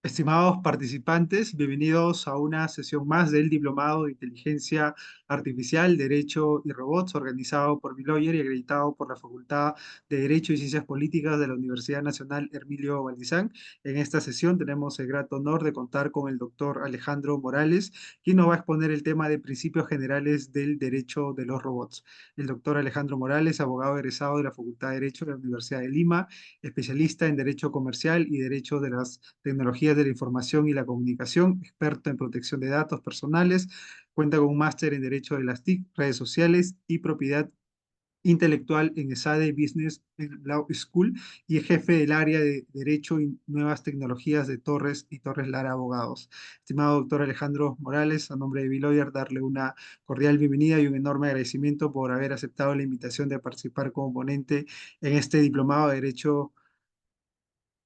Estimados participantes, bienvenidos a una sesión más del Diplomado de Inteligencia Artificial, Derecho y Robots, organizado por Biloyer y acreditado por la Facultad de Derecho y Ciencias Políticas de la Universidad Nacional Hermilio Valdizán. En esta sesión tenemos el grato honor de contar con el doctor Alejandro Morales, quien nos va a exponer el tema de principios generales del derecho de los robots. El doctor Alejandro Morales, abogado egresado de la Facultad de Derecho de la Universidad de Lima, especialista en Derecho Comercial y Derecho de las Tecnologías de la Información y la Comunicación, experto en protección de datos personales, cuenta con un máster en Derecho de las TIC, redes sociales y propiedad intelectual en ESADE Business Law School y es jefe del área de Derecho y Nuevas Tecnologías de Torres y Torres Lara Abogados. Estimado doctor Alejandro Morales, a nombre de Biloyer, darle una cordial bienvenida y un enorme agradecimiento por haber aceptado la invitación de participar como ponente en este diplomado de Derecho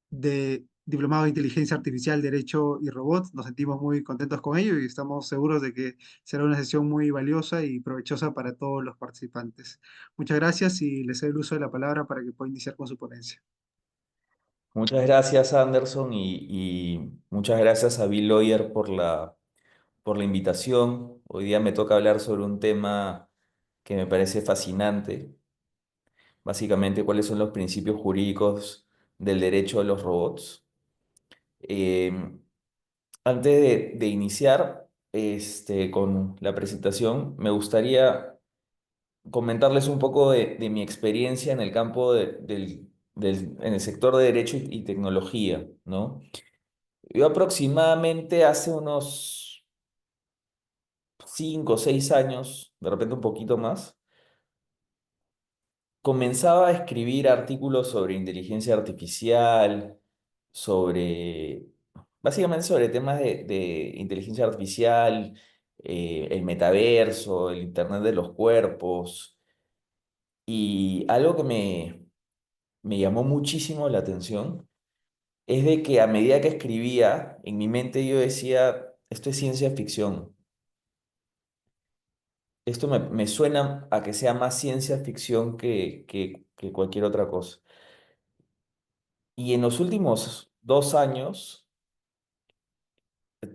de Diplomado de Inteligencia Artificial, Derecho y Robots. Nos sentimos muy contentos con ello y estamos seguros de que será una sesión muy valiosa y provechosa para todos los participantes. Muchas gracias y les doy el uso de la palabra para que pueda iniciar con su ponencia. Muchas gracias, Anderson, y muchas gracias a Bill Lawyer por la invitación. Hoy día me toca hablar sobre un tema que me parece fascinante, básicamente cuáles son los principios jurídicos del derecho de los robots. Eh, Antes de iniciar con la presentación, me gustaría comentarles un poco de mi experiencia en el campo en el sector de derecho y tecnología, ¿no? Yo aproximadamente hace unos 5 o 6 años, de repente un poquito más, comenzaba a escribir artículos sobre inteligencia artificial, sobre, básicamente sobre temas de inteligencia artificial, el metaverso, el Internet de los cuerpos, y algo que me llamó muchísimo la atención es de que a medida que escribía, en mi mente yo decía, esto es ciencia ficción. Esto me suena a que sea más ciencia ficción que cualquier otra cosa. Y en los últimos 2 años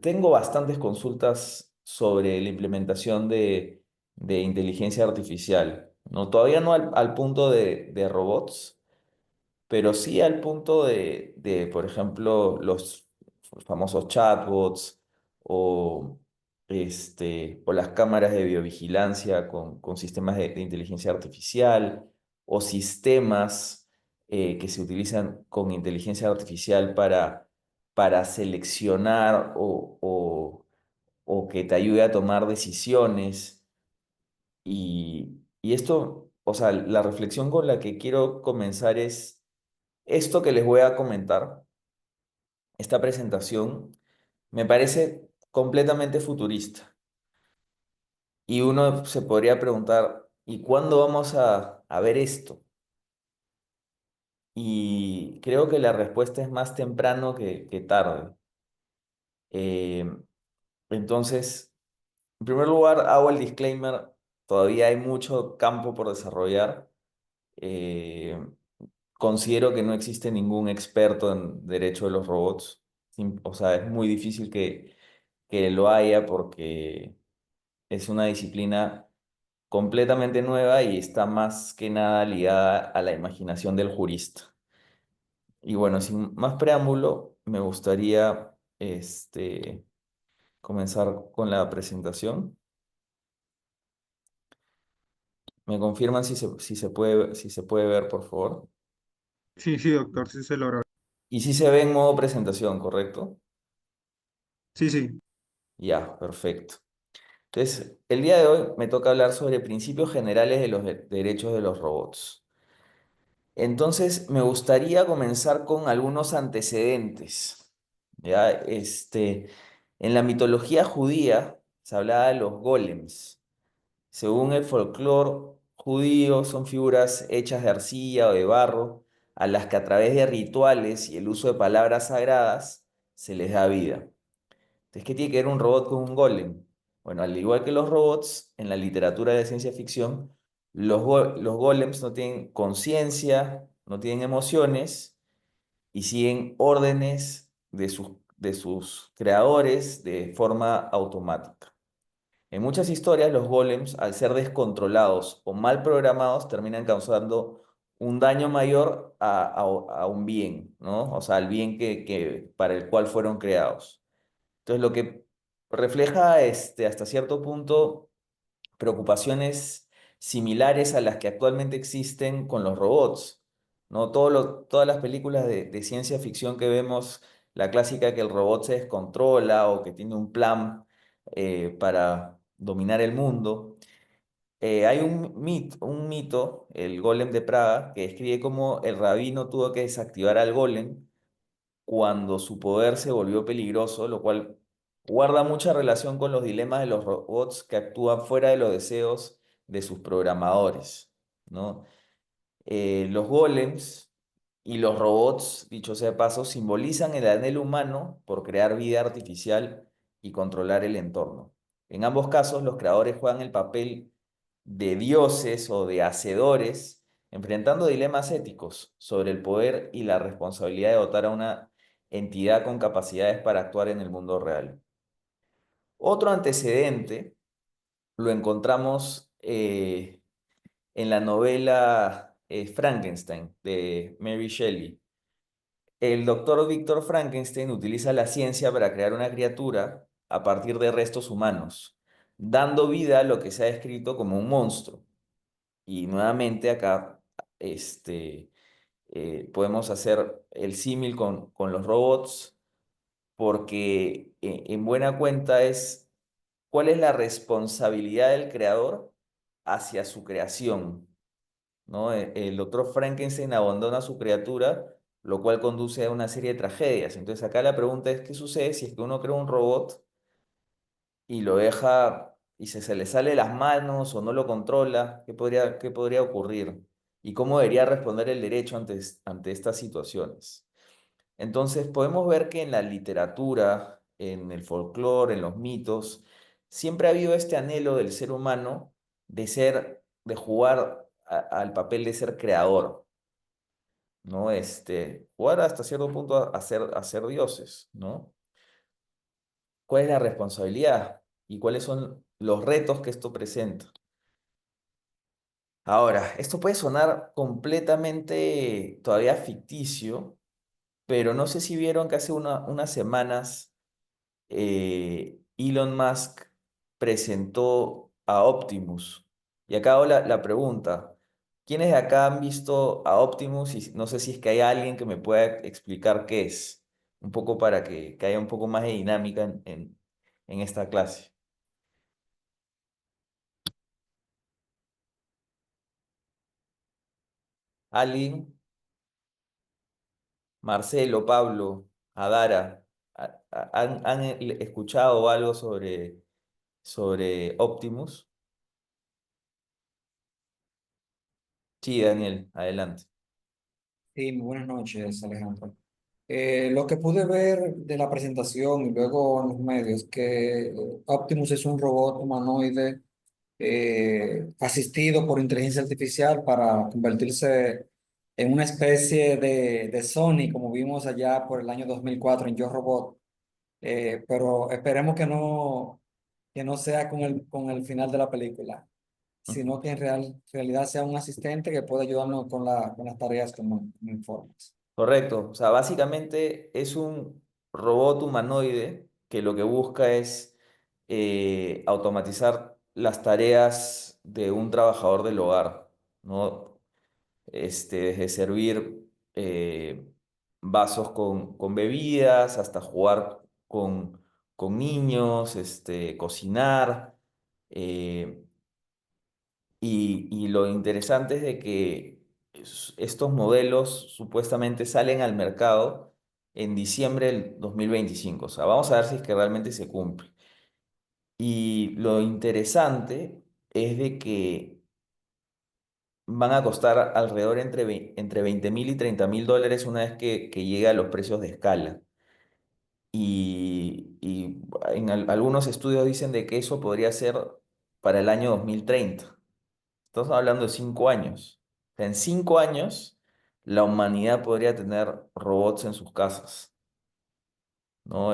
tengo bastantes consultas sobre la implementación de inteligencia artificial, ¿no? Todavía no al punto de robots, pero sí al punto por ejemplo, los famosos chatbots o, o las cámaras de biovigilancia con sistemas de inteligencia artificial o sistemas que se utilizan con inteligencia artificial para seleccionar o que te ayude a tomar decisiones. Y esto, o sea, la reflexión con la que quiero comenzar es esto que les voy a comentar, esta presentación, me parece completamente futurista. Y uno se podría preguntar, ¿y cuándo vamos a ver esto? Y creo que la respuesta es más temprano que tarde. Eh, entonces, en primer lugar, hago el disclaimer, todavía hay mucho campo por desarrollar. Eh, Considero que no existe ningún experto en derecho de los robots. O sea, es muy difícil que lo haya porque es una disciplina completamente nueva y está más que nada ligada a la imaginación del jurista. Y bueno, sin más preámbulo, me gustaría comenzar con la presentación. ¿Me confirman si se puede ver, por favor? Sí, sí, doctor, sí se logra. Y si se ve en modo presentación, ¿correcto? Sí, sí. Ya, perfecto. Entonces, el día de hoy me toca hablar sobre principios generales de los derechos de los robots. Entonces, me gustaría comenzar con algunos antecedentes. ¿Ya? En la mitología judía se hablaba de los golems. Según el folclore judío, son figuras hechas de arcilla o de barro, a las que a través de rituales y el uso de palabras sagradas se les da vida. Entonces, ¿qué tiene que ver un robot con un golem? Bueno, al igual que los robots, en la literatura de ciencia ficción, los golems no tienen conciencia, no tienen emociones y siguen órdenes de sus creadores de forma automática. En muchas historias, los golems, al ser descontrolados o mal programados, terminan causando un daño mayor a un bien, ¿no? O sea, al bien para el cual fueron creados. Entonces, lo que refleja hasta cierto punto preocupaciones similares a las que actualmente existen con los robots, ¿no? Todas las películas de ciencia ficción que vemos, la clásica que el robot se descontrola o que tiene un plan para dominar el mundo. Hay un mito, el Golem de Praga, que describe cómo el rabino tuvo que desactivar al golem cuando su poder se volvió peligroso, lo cual guarda mucha relación con los dilemas de los robots que actúan fuera de los deseos de sus programadores, ¿no? Los golems y los robots, dicho sea de paso, simbolizan el anhelo humano por crear vida artificial y controlar el entorno. En ambos casos, los creadores juegan el papel de dioses o de hacedores, enfrentando dilemas éticos sobre el poder y la responsabilidad de dotar a una entidad con capacidades para actuar en el mundo real. Otro antecedente lo encontramos en la novela Frankenstein de Mary Shelley. El doctor Víctor Frankenstein utiliza la ciencia para crear una criatura a partir de restos humanos, dando vida a lo que se ha descrito como un monstruo. Y nuevamente acá podemos hacer el símil con los robots, porque en buena cuenta es cuál es la responsabilidad del creador hacia su creación, ¿no? El doctor Frankenstein abandona a su criatura, lo cual conduce a una serie de tragedias. Entonces acá la pregunta es, ¿qué sucede si es que uno crea un robot y lo deja y se le sale de las manos o no lo controla? Qué podría ocurrir? ¿Y cómo debería responder el derecho ante estas situaciones? Entonces podemos ver que en la literatura, en el folclore, en los mitos, siempre ha habido este anhelo del ser humano de jugar al papel de ser creador, ¿no? Jugar hasta cierto punto a ser dioses, ¿no? ¿Cuál es la responsabilidad y cuáles son los retos que esto presenta? Ahora, esto puede sonar completamente todavía ficticio, pero no sé si vieron que hace unas semanas Elon Musk presentó a Optimus. Y acá hago la pregunta, ¿quiénes de acá han visto a Optimus? Y no sé si es que hay alguien que me pueda explicar qué es, un poco para que haya un poco más de dinámica en esta clase. ¿Alguien? Marcelo, Pablo, Adara, ¿han escuchado algo sobre Optimus? Sí, Daniel, adelante. Sí, muy buenas noches, Alejandro. Lo que pude ver de la presentación y luego en los medios, que Optimus es un robot humanoide asistido por inteligencia artificial para convertirse en una especie de Sony, como vimos allá por el año 2004 en Yo Robot. Pero esperemos que no sea con el final de la película, sino que en realidad sea un asistente que pueda ayudarnos con las tareas como informes. Correcto, o sea, básicamente es un robot humanoide que lo que busca es automatizar las tareas de un trabajador del hogar, ¿no? Desde servir vasos con bebidas hasta jugar con niños, cocinar. eh, y lo interesante es de que estos modelos supuestamente salen al mercado en diciembre del 2025. O sea, vamos a ver si es que realmente se cumple. Y lo interesante es de que van a costar alrededor entre 20.000 y 30.000 dólares una vez que llegue a los precios de escala. Y en algunos estudios dicen de que eso podría ser para el año 2030. Estamos hablando de 5 años. O sea, en 5 años, la humanidad podría tener robots en sus casas. ¿no?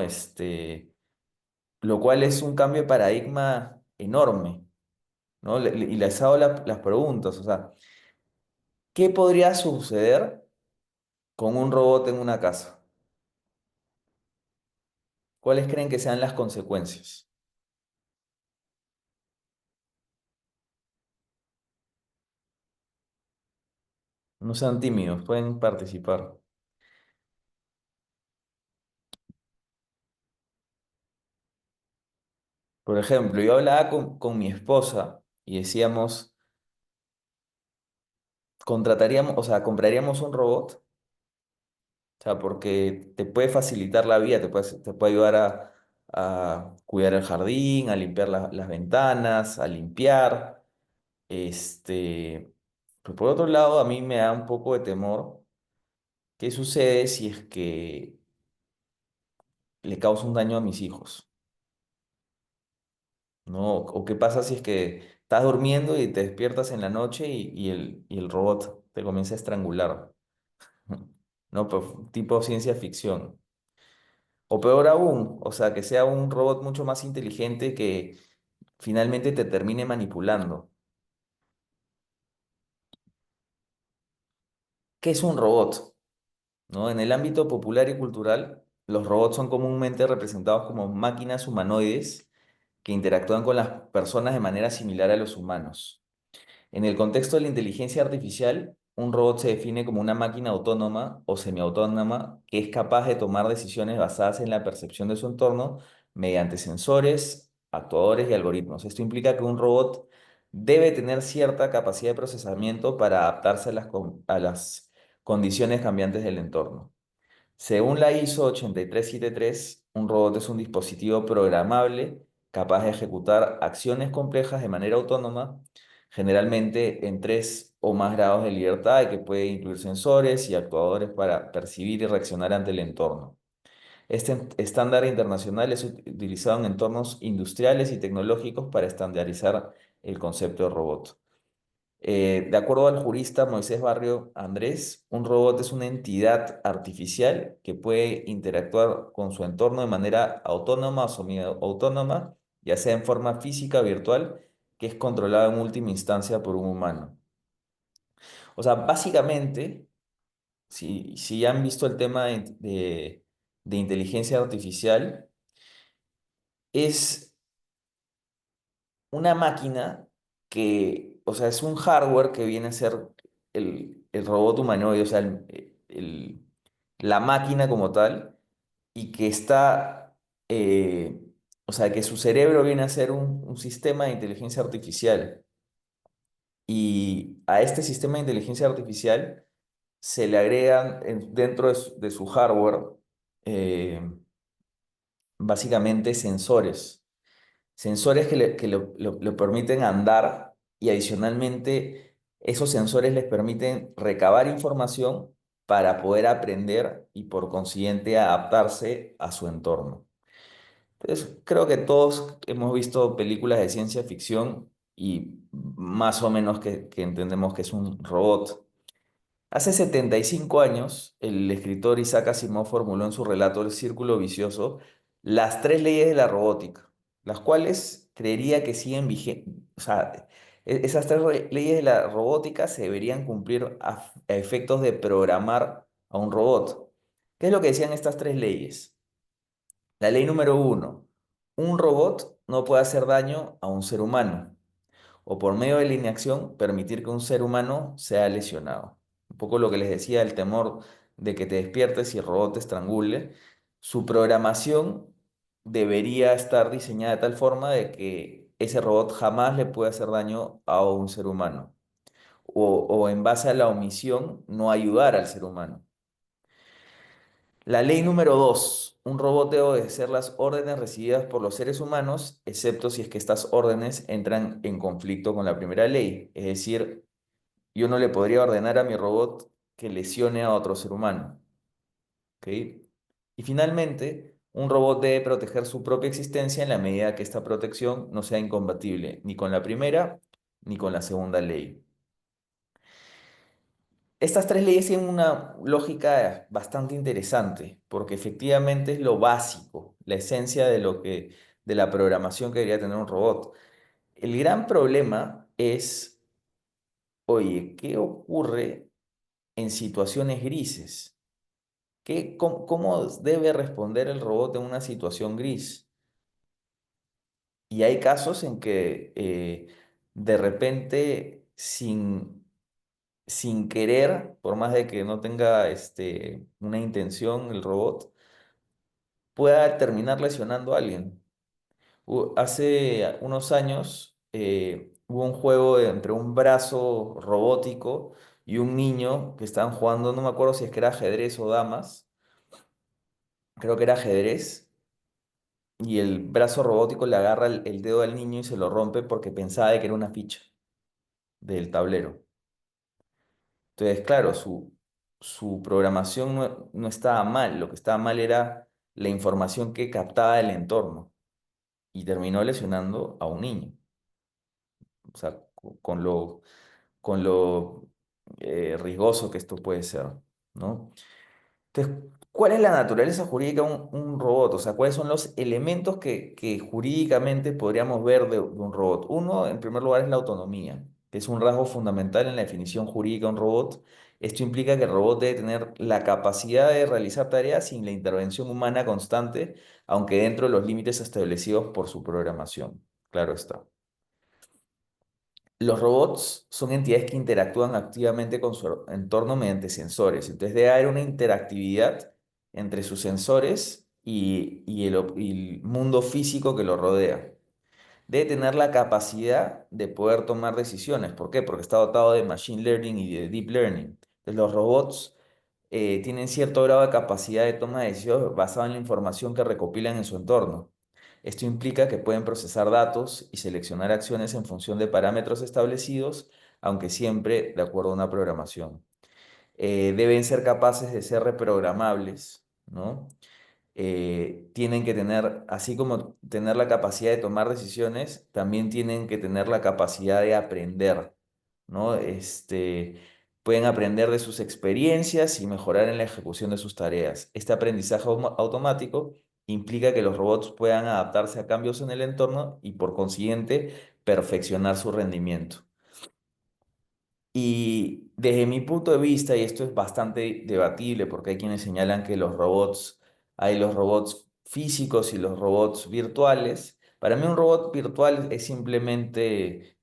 Lo cual es un cambio de paradigma enorme, ¿no? Y les hago las preguntas, o sea, ¿qué podría suceder con un robot en una casa? ¿Cuáles creen que sean las consecuencias? No sean tímidos, pueden participar. Por ejemplo, yo hablaba con mi esposa y decíamos, contrataríamos, o sea, compraríamos un robot, o sea, porque te puede facilitar la vida, te puede ayudar a cuidar el jardín, a limpiar las ventanas, a limpiar. Pero por otro lado, a mí me da un poco de temor. ¿Qué sucede si es que le causa un daño a mis hijos? ¿No? ¿O qué pasa si es que estás durmiendo y te despiertas en la noche y el robot te comienza a estrangular? ¿No? Pues, tipo ciencia ficción. O peor aún, o sea, que sea un robot mucho más inteligente que finalmente te termine manipulando. ¿Qué es un robot? ¿No? En el ámbito popular y cultural, los robots son comúnmente representados como máquinas humanoides que interactúan con las personas de manera similar a los humanos. En el contexto de la inteligencia artificial, un robot se define como una máquina autónoma o semiautónoma que es capaz de tomar decisiones basadas en la percepción de su entorno mediante sensores, actuadores y algoritmos. Esto implica que un robot debe tener cierta capacidad de procesamiento para adaptarse a las condiciones cambiantes del entorno. Según la ISO 8373, un robot es un dispositivo programable capaz de ejecutar acciones complejas de manera autónoma, generalmente en tres o más grados de libertad, y que puede incluir sensores y actuadores para percibir y reaccionar ante el entorno. Este estándar internacional es utilizado en entornos industriales y tecnológicos para estandarizar el concepto de robot. De acuerdo al jurista Moisés Barrio Andrés, un robot es una entidad artificial que puede interactuar con su entorno de manera autónoma o semiautónoma, ya sea en forma física o virtual, que es controlada en última instancia por un humano. O sea, básicamente, si han visto el tema de inteligencia artificial, es una máquina que, o sea, es un hardware que viene a ser el robot humanoide, o sea, la máquina como tal, y que está, o sea, que su cerebro viene a ser un sistema de inteligencia artificial. Y a este sistema de inteligencia artificial se le agregan dentro de su hardware, eh, básicamente sensores que le permiten andar, y adicionalmente esos sensores les permiten recabar información para poder aprender y por consiguiente adaptarse a su entorno. Entonces, creo que todos hemos visto películas de ciencia ficción y más o menos que entendemos que es un robot. Hace 75 años, el escritor Isaac Asimov formuló en su relato El Círculo Vicioso las tres leyes de la robótica, las cuales creería que siguen vigentes. O sea, esas tres leyes de la robótica se deberían cumplir a efectos de programar a un robot. ¿Qué es lo que decían estas tres leyes? La ley número uno: un robot no puede hacer daño a un ser humano, o por medio de la inacción permitir que un ser humano sea lesionado. Un poco lo que les decía, el temor de que te despiertes y el robot te estrangule. Su programación debería estar diseñada de tal forma de que ese robot jamás le pueda hacer daño a un ser humano, o en base a la omisión no ayudar al ser humano. La ley número 2: un robot debe obedecer las órdenes recibidas por los seres humanos, excepto si es que estas órdenes entran en conflicto con la primera ley. Es decir, yo no le podría ordenar a mi robot que lesione a otro ser humano. ¿Ok? Y finalmente, un robot debe proteger su propia existencia en la medida que esta protección no sea incompatible ni con la primera ni con la segunda ley. Estas tres leyes tienen una lógica bastante interesante, porque efectivamente es lo básico, la esencia de la programación que debería tener un robot. El gran problema es, oye, ¿qué ocurre en situaciones grises? ¿Cómo debe responder el robot en una situación gris? Y hay casos en que de repente, sin querer, por más de que no tenga una intención el robot, pueda terminar lesionando a alguien. Hace unos años hubo un juego entre un brazo robótico y un niño que estaban jugando, no me acuerdo si es que era ajedrez o damas, creo que era ajedrez, y el brazo robótico le agarra el dedo al niño y se lo rompe porque pensaba de que era una ficha del tablero. Entonces, claro, su programación no estaba mal, lo que estaba mal era la información que captaba el entorno y terminó lesionando a un niño. O sea, con lo riesgoso que esto puede ser, ¿no? Entonces, ¿cuál es la naturaleza jurídica de un robot? O sea, ¿cuáles son los elementos que jurídicamente podríamos ver de un robot? Uno, en primer lugar, es la autonomía, que es un rasgo fundamental en la definición jurídica de un robot. Esto implica que el robot debe tener la capacidad de realizar tareas sin la intervención humana constante, aunque dentro de los límites establecidos por su programación. Claro está. Los robots son entidades que interactúan activamente con su entorno mediante sensores. Entonces debe haber una interactividad entre sus sensores y el mundo físico que lo rodea. Debe tener la capacidad de poder tomar decisiones. ¿Por qué? Porque está dotado de machine learning y de deep learning. Entonces los robots tienen cierto grado de capacidad de toma de decisiones basado en la información que recopilan en su entorno. Esto implica que pueden procesar datos y seleccionar acciones en función de parámetros establecidos, aunque siempre de acuerdo a una programación. Deben ser capaces de ser reprogramables, ¿no? Tienen que tener, así como tener la capacidad de tomar decisiones, también tienen que tener la capacidad de aprender, ¿no? Pueden aprender de sus experiencias y mejorar en la ejecución de sus tareas. Este aprendizaje automático implica que los robots puedan adaptarse a cambios en el entorno y por consiguiente perfeccionar su rendimiento. Y desde mi punto de vista, y esto es bastante debatible porque hay quienes señalan que hay los robots físicos y los robots virtuales. Para mí un robot virtual es simplemente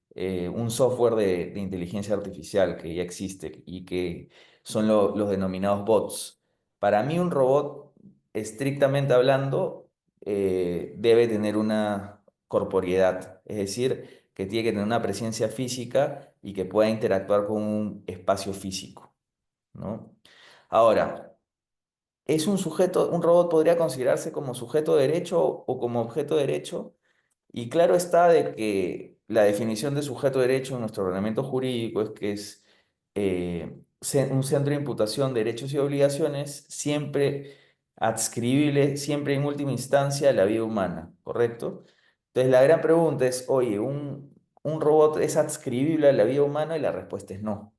un software de inteligencia artificial que ya existe y que son los denominados bots. Para mí un robot, estrictamente hablando, debe tener una corporeidad, es decir, que tiene que tener una presencia física y que pueda interactuar con un espacio físico, ¿no? Ahora, un robot podría considerarse como sujeto de derecho o como objeto de derecho, y claro está de que la definición de sujeto de derecho en nuestro ordenamiento jurídico es que es un centro de imputación de derechos y obligaciones siempre adscribible, siempre en última instancia a la vida humana, ¿correcto? Entonces la gran pregunta es, oye, ¿un robot es adscribible a la vida humana? Y la respuesta es no.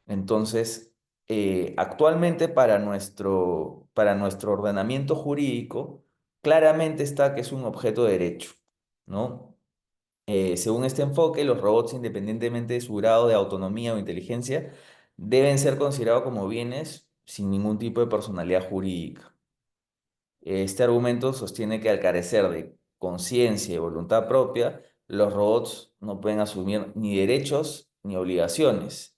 Entonces, actualmente para nuestro ordenamiento jurídico, claramente está que es un objeto de derecho, ¿no? Según este enfoque, los robots, independientemente de su grado de autonomía o inteligencia, deben ser considerados como bienes sin ningún tipo de personalidad jurídica. Este argumento sostiene que al carecer de conciencia y voluntad propia, los robots no pueden asumir ni derechos ni obligaciones.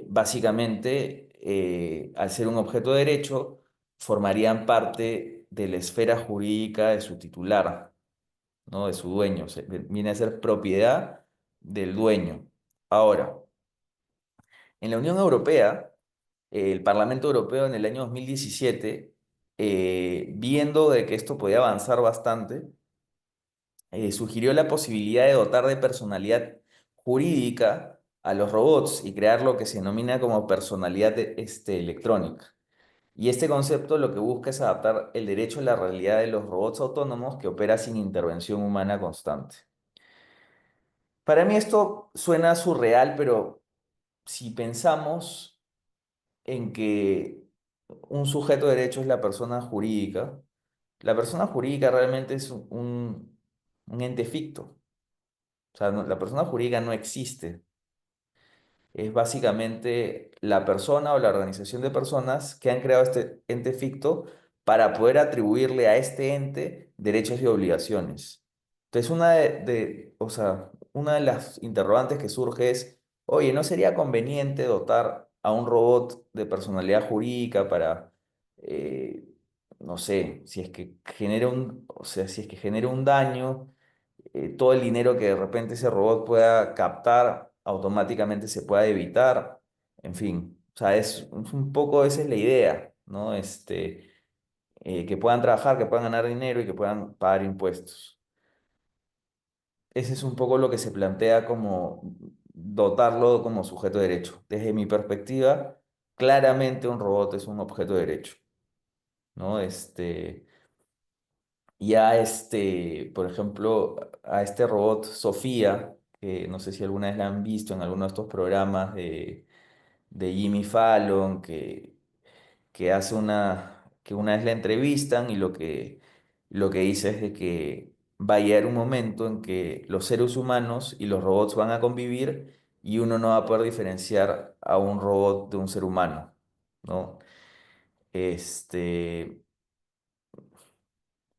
Básicamente, al ser un objeto de derecho, formarían parte de la esfera jurídica de su titular, ¿no? De su dueño. Viene a ser propiedad del dueño. Ahora, en la Unión Europea, el Parlamento Europeo en el año 2017, viendo de que esto podía avanzar bastante, sugirió la posibilidad de dotar de personalidad jurídica a los robots y crear lo que se denomina como personalidad electrónica. Y este concepto lo que busca es adaptar el derecho a la realidad de los robots autónomos que opera sin intervención humana constante. Para mí esto suena surreal, pero si pensamos, en que un sujeto de derecho es la persona jurídica. La persona jurídica realmente es un ente ficto. O sea, la persona jurídica no existe. Es básicamente la persona o la organización de personas que han creado este ente ficto para poder atribuirle a este ente derechos y obligaciones. Entonces, o sea, una de las interrogantes que surge es, oye, ¿no sería conveniente dotar a un robot de personalidad jurídica para, eh, no sé, si es que genera o sea, si es que genera un daño, todo el dinero que de repente ese robot pueda captar automáticamente se pueda evitar, en fin, o sea, es un poco esa es la idea, ¿no? Que puedan trabajar, que puedan ganar dinero y que puedan pagar impuestos. Ese es un poco lo que se plantea como dotarlo como sujeto de derecho. Desde mi perspectiva, claramente un robot es un objeto de derecho, ¿no? Ya por ejemplo, a este robot Sofía, que no sé si alguna vez la han visto en alguno de estos programas de Jimmy Fallon, que que una vez la entrevistan y lo que dice es de que va a llegar un momento en que los seres humanos y los robots van a convivir y uno no va a poder diferenciar a un robot de un ser humano, ¿no? Este,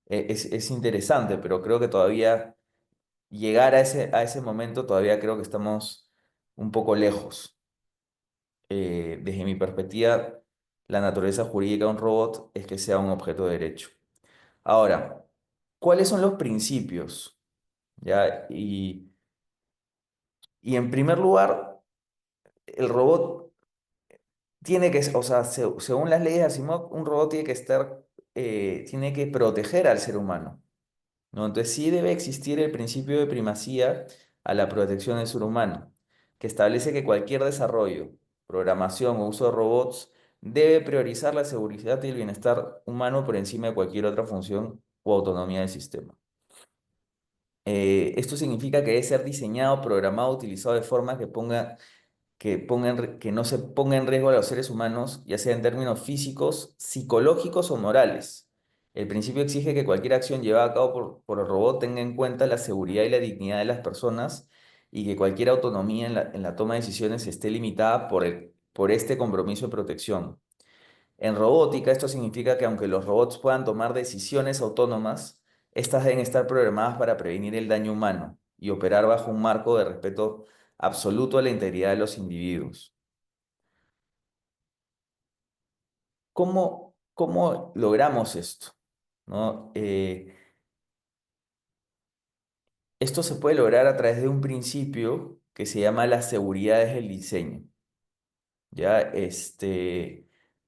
es interesante, pero creo que todavía llegar a a ese momento todavía creo que estamos un poco lejos. Desde mi perspectiva, la naturaleza jurídica de un robot es que sea un objeto de derecho. Ahora, ¿cuáles son los principios? ¿Ya? Y en primer lugar, el robot tiene que, o sea, según las leyes de Asimov, un robot tiene que tiene que proteger al ser humano, ¿no? Entonces sí debe existir el principio de primacía a la protección del ser humano, que establece que cualquier desarrollo, programación o uso de robots debe priorizar la seguridad y el bienestar humano por encima de cualquier otra función o autonomía del sistema. Esto significa que debe ser diseñado, programado, utilizado de forma que no se ponga en riesgo a los seres humanos, ya sea en términos físicos, psicológicos o morales. El principio exige que cualquier acción llevada a cabo por el robot tenga en cuenta la seguridad y la dignidad de las personas y que cualquier autonomía en la toma de decisiones esté limitada por este compromiso de protección. En robótica, esto significa que aunque los robots puedan tomar decisiones autónomas, estas deben estar programadas para prevenir el daño humano y operar bajo un marco de respeto absoluto a la integridad de los individuos. ¿Cómo logramos esto? ¿No? Esto se puede lograr a través de un principio que se llama las seguridades del diseño. ¿Ya?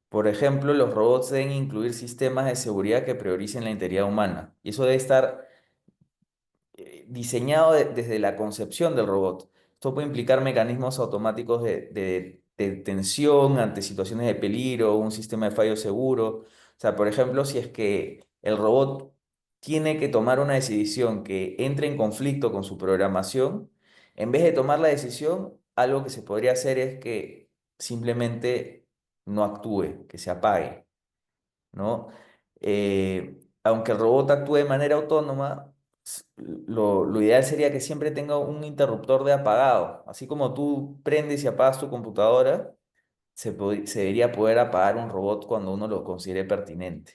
Por ejemplo, los robots deben incluir sistemas de seguridad que prioricen la integridad humana. Y eso debe estar diseñado desde la concepción del robot. Esto puede implicar mecanismos automáticos de detención ante situaciones de peligro, un sistema de fallo seguro. O sea, por ejemplo, si es que el robot tiene que tomar una decisión que entre en conflicto con su programación, en vez de tomar la decisión, algo que se podría hacer es que simplemente no actúe, que se apague, ¿no? Aunque el robot actúe de manera autónoma, lo ideal sería que siempre tenga un interruptor de apagado. Así como tú prendes y apagas tu computadora, se debería poder apagar un robot cuando uno lo considere pertinente.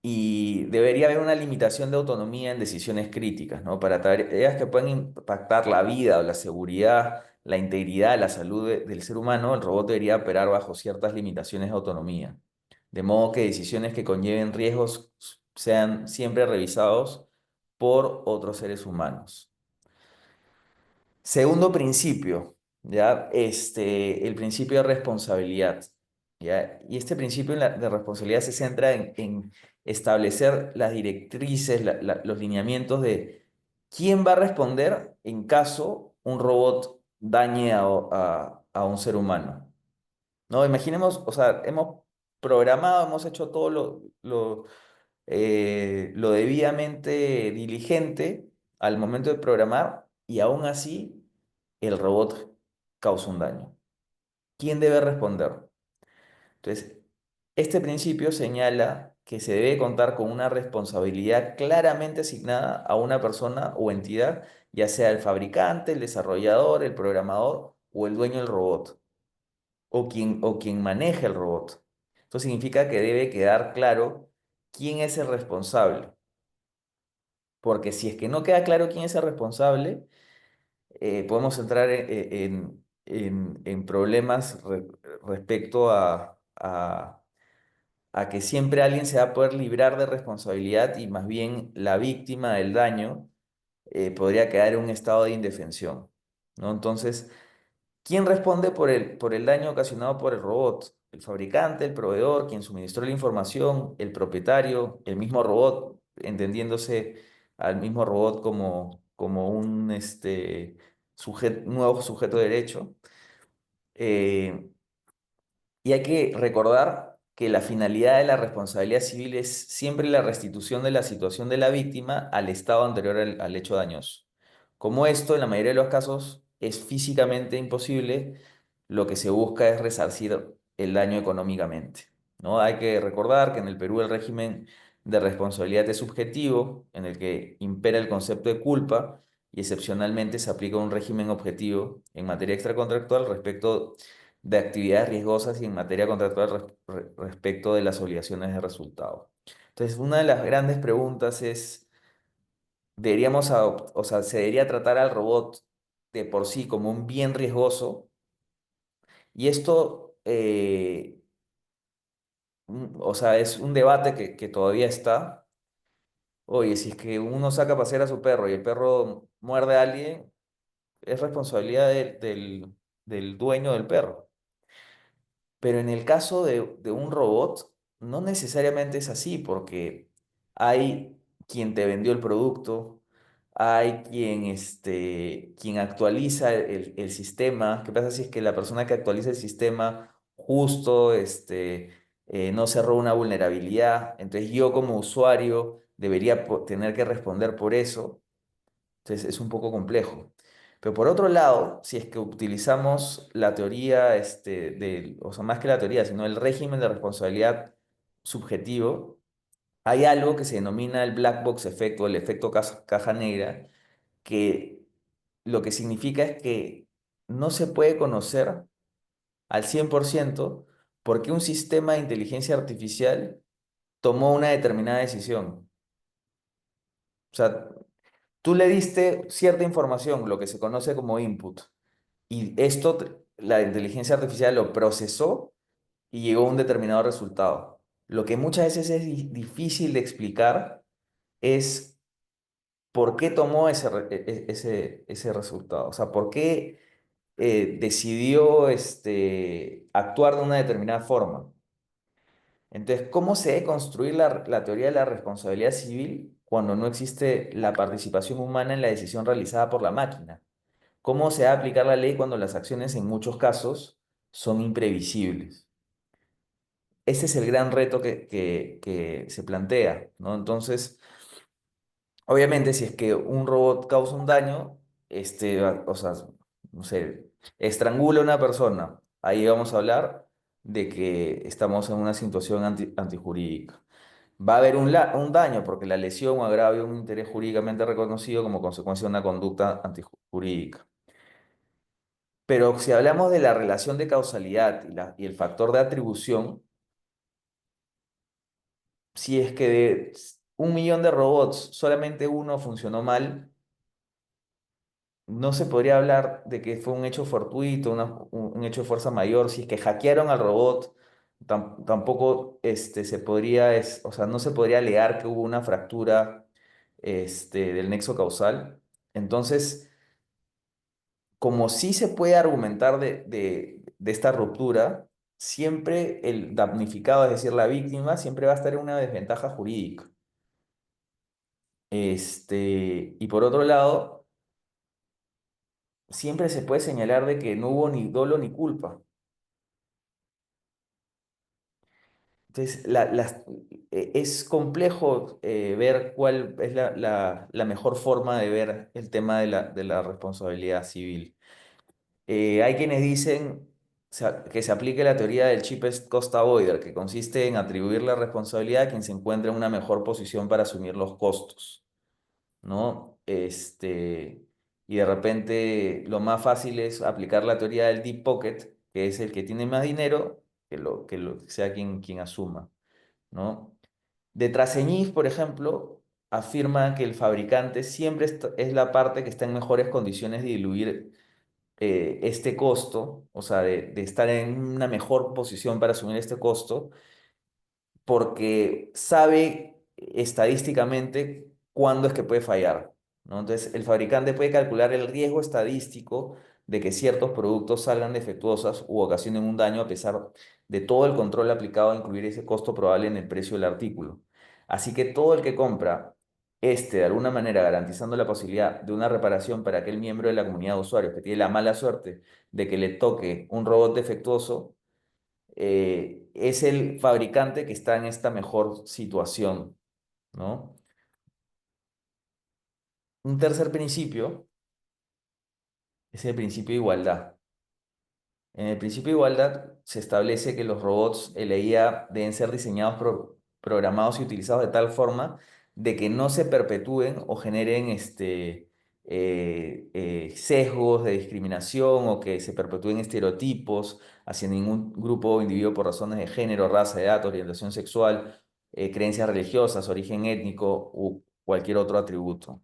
Y debería haber una limitación de autonomía en decisiones críticas, ¿no? Para tareas que pueden impactar la vida o la seguridad, la integridad, la salud del ser humano, el robot debería operar bajo ciertas limitaciones de autonomía. De modo que decisiones que conlleven riesgos sean siempre revisados por otros seres humanos. Segundo principio, ¿ya? El principio de responsabilidad, ¿ya? Y este principio de responsabilidad se centra en establecer las directrices, los lineamientos de quién va a responder en caso un robot dañe a un ser humano, ¿no? Imaginemos, o sea, hemos programado, hemos hecho todo lo debidamente diligente al momento de programar y aún así el robot causa un daño. ¿quién debe responder? Entonces, este principio señala que se debe contar con una responsabilidad claramente asignada a una persona o entidad, ya sea el fabricante, el desarrollador, el programador o el dueño del robot, o quien maneja el robot. Esto significa que debe quedar claro quién es el responsable, porque si es que no queda claro quién es el responsable, podemos entrar en problemas respecto a que siempre alguien se va a poder librar de responsabilidad y más bien la víctima del daño podría quedar en un estado de indefensión, ¿no? Entonces, ¿quién responde por el daño ocasionado por el robot? El fabricante, el proveedor, quien suministró la información, el propietario, el mismo robot, entendiéndose al mismo robot como un nuevo sujeto de derecho. Eh, y hay que recordar que la finalidad de la responsabilidad civil es siempre la restitución de la situación de la víctima al estado anterior al hecho dañoso. Como esto, en la mayoría de los casos, es físicamente imposible, lo que se busca es resarcir el daño económicamente, ¿no? Hay que recordar que en el Perú el régimen de responsabilidad es subjetivo, en el que impera el concepto de culpa y excepcionalmente se aplica un régimen objetivo en materia extracontractual respecto de actividades riesgosas y en materia contractual respecto de las obligaciones de resultado. Entonces, una de las grandes preguntas es, o sea, ¿se debería tratar al robot de por sí como un bien riesgoso? Y esto, o sea, es un debate que todavía está. Oye, si es que uno saca a pasear a su perro y el perro muerde a alguien, es responsabilidad del dueño del perro. Pero en el caso de un robot, no necesariamente es así, porque hay quien te vendió el producto, hay quien actualiza el sistema. ¿Qué pasa si es que la persona que actualiza el sistema justo no cerró una vulnerabilidad? Entonces yo como usuario debería tener que responder por eso. Entonces es un poco complejo. Pero por otro lado, si es que utilizamos la teoría, o sea, más que la teoría, sino el régimen de responsabilidad subjetivo, hay algo que se denomina el black box effect o el efecto caja negra, que lo que significa es que no se puede conocer al 100% por qué un sistema de inteligencia artificial tomó una determinada decisión. O sea, tú le diste cierta información, lo que se conoce como input, y la inteligencia artificial lo procesó y llegó a un determinado resultado. Lo que muchas veces es difícil de explicar es por qué tomó ese resultado. O sea, por qué decidió actuar de una determinada forma. Entonces, ¿cómo se debe construir la teoría de la responsabilidad civil cuando no existe la participación humana en la decisión realizada por la máquina? ¿Cómo se va a aplicar la ley cuando las acciones en muchos casos son imprevisibles? Ese es el gran reto que se plantea, ¿no? Entonces, obviamente, si es que un robot causa un daño, o sea, no sé, estrangula a una persona, ahí vamos a hablar de que estamos en una situación antijurídica. Va a haber un daño porque la lesión o agravio un interés jurídicamente reconocido como consecuencia de una conducta antijurídica. Pero si hablamos de la relación de causalidad y el factor de atribución, si es que de 1 millón de robots solamente uno funcionó mal, no se podría hablar de que fue un hecho fortuito, un hecho de fuerza mayor. Si es que hackearon al robot, tampoco se podría, o sea, no se podría alegar que hubo una fractura del nexo causal. Entonces, como sí se puede argumentar de esta ruptura, siempre el damnificado, es decir, la víctima, siempre va a estar en una desventaja jurídica. Y por otro lado, siempre se puede señalar de que no hubo ni dolo ni culpa. Entonces, es complejo ver cuál es la mejor forma de ver el tema de la responsabilidad civil. Hay quienes dicen que se aplique la teoría del cheapest cost avoider, que consiste en atribuir la responsabilidad a quien se encuentra en una mejor posición para asumir los costos, ¿no? Y de repente lo más fácil es aplicar la teoría del deep pocket, que es el que tiene más dinero, que sea quien asuma, ¿no? De Traseñiz, por ejemplo, afirma que el fabricante siempre es la parte que está en mejores condiciones de diluir este costo, o sea, de estar en una mejor posición para asumir este costo, porque sabe estadísticamente cuándo es que puede fallar, ¿no? Entonces, el fabricante puede calcular el riesgo estadístico de que ciertos productos salgan defectuosos u ocasionen un daño a pesar de todo el control aplicado a incluir ese costo probable en el precio del artículo. Así que todo el que compra de alguna manera garantizando la posibilidad de una reparación para aquel miembro de la comunidad de usuarios que tiene la mala suerte de que le toque un robot defectuoso, es el fabricante que está en esta mejor situación, ¿no? Un tercer principio es el principio de igualdad. En el principio de igualdad se establece que los robots LIA deben ser diseñados, programados y utilizados de tal forma de que no se perpetúen o generen sesgos de discriminación o que se perpetúen estereotipos hacia ningún grupo o individuo por razones de género, raza, edad, orientación sexual, creencias religiosas, origen étnico u cualquier otro atributo.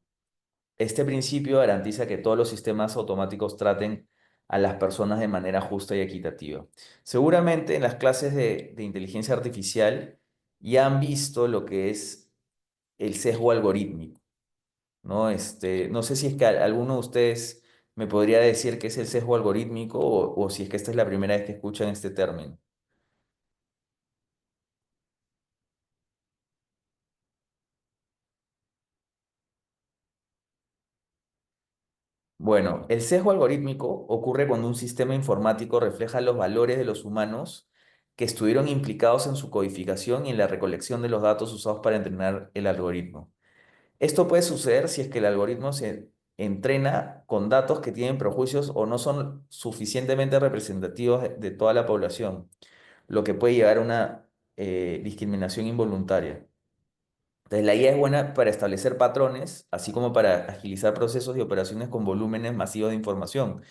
Este principio garantiza que todos los sistemas automáticos traten a las personas de manera justa y equitativa. Seguramente en las clases de inteligencia artificial ya han visto lo que es el sesgo algorítmico, ¿no? No sé si es que alguno de ustedes me podría decir qué es el sesgo algorítmico o si es que esta es la primera vez que escuchan este término. Bueno, el sesgo algorítmico ocurre cuando un sistema informático refleja los valores de los humanos que estuvieron implicados en su codificación y en la recolección de los datos usados para entrenar el algoritmo. Esto puede suceder si es que el algoritmo se entrena con datos que tienen prejuicios o no son suficientemente representativos de toda la población, lo que puede llevar a una discriminación involuntaria. Entonces, la IA es buena para establecer patrones, así como para agilizar procesos y operaciones con volúmenes masivos de información.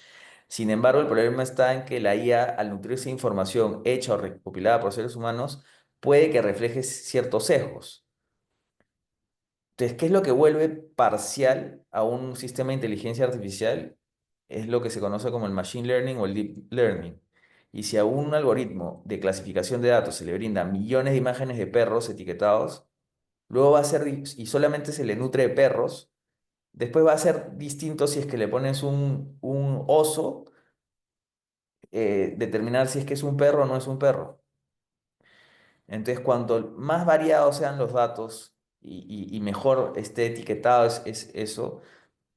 Sin embargo, el problema está en que la IA, al nutrirse de información hecha o recopilada por seres humanos, puede que refleje ciertos sesgos. Entonces, ¿qué es lo que vuelve parcial a un sistema de inteligencia artificial? Es lo que se conoce como el machine learning o el deep learning. Y si a un algoritmo de clasificación de datos se le brindan millones de imágenes de perros etiquetados, luego va a ser, y solamente se le nutre de perros, después va a ser distinto si es que le pones un oso, determinar si es que es un perro o no es un perro. Entonces, cuanto más variados sean los datos y mejor esté etiquetado es eso,